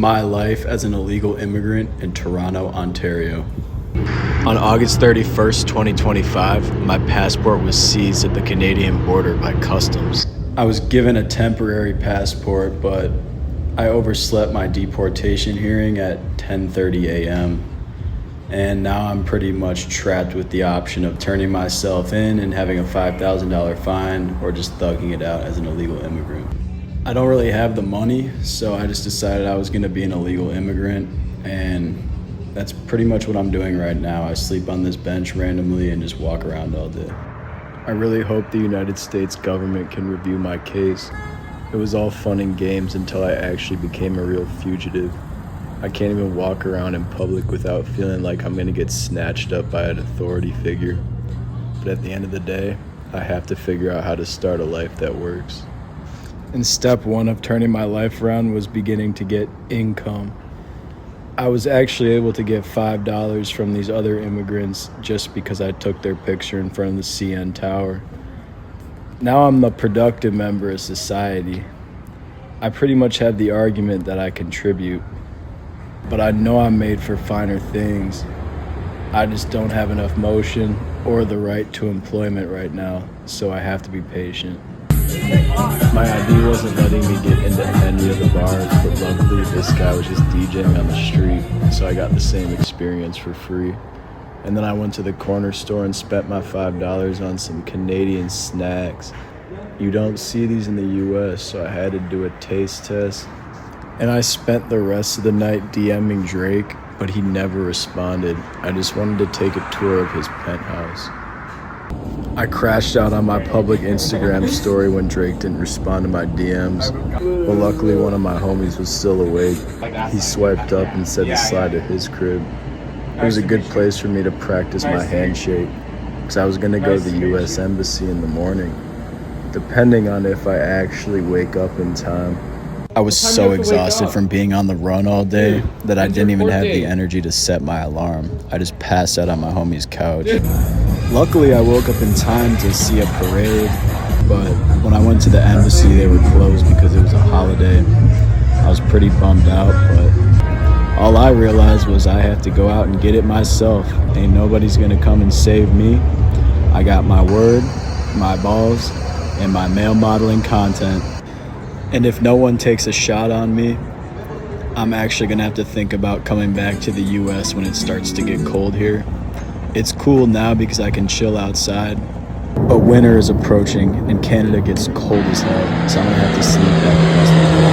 My life as an illegal immigrant in Toronto, Ontario. On August 31st, 2025, my passport was seized at the Canadian border by customs. I was given a temporary passport, but I overslept my deportation hearing at 10:30 a.m. And now I'm pretty much trapped with the option of turning myself in and having a $5,000 fine or just thugging it out as an illegal immigrant. I don't really have the money, so I just decided I was going to be an illegal immigrant, and that's pretty much what I'm doing right now. I sleep on this bench randomly and just walk around all day. I really hope the United States government can review my case. It was all fun and games until I actually became a real fugitive. I can't even walk around in public without feeling like I'm gonna get snatched up by an authority figure. But at the end of the day, I have to figure out how to start a life that works. And step one of turning my life around was beginning to get income. I was actually able to get $5 from these other immigrants just because I took their picture in front of the CN Tower. Now I'm the productive member of society. I pretty much have the argument that I contribute, but I know I'm made for finer things. I just don't have enough motion or the right to employment right now, so I have to be patient. My ID wasn't letting me get into any of the bars, but luckily this guy was just DJing on the street, so I got the same experience for free. And then I went to the corner store and spent my $5 on some Canadian snacks. You don't see these in the US, so I had to do a taste test. And I spent the rest of the night DMing Drake, but he never responded. I just wanted to take a tour of his penthouse. I crashed out on my public Instagram story when Drake didn't respond to my DMs, but luckily one of my homies was still awake. He swiped up and said to slide to his crib. It was a good place for me to practice my handshake, because I was going to go to the US Embassy in the morning, depending on if I actually wake up in time. I was so exhausted from being on the run all day that I didn't even have the energy to set my alarm. I just passed out on my homie's couch. Luckily, I woke up in time to see a parade, but when I went to the embassy, they were closed because it was a holiday. I was pretty bummed out, but all I realized was I have to go out and get it myself. Ain't nobody's gonna come and save me. I got my word, my balls, and my male modeling content. And if no one takes a shot on me, I'm actually gonna have to think about coming back to the US when it starts to get cold here. It's cool now because I can chill outside, but winter is approaching and Canada gets cold as hell, so I'm gonna have to sleep back across the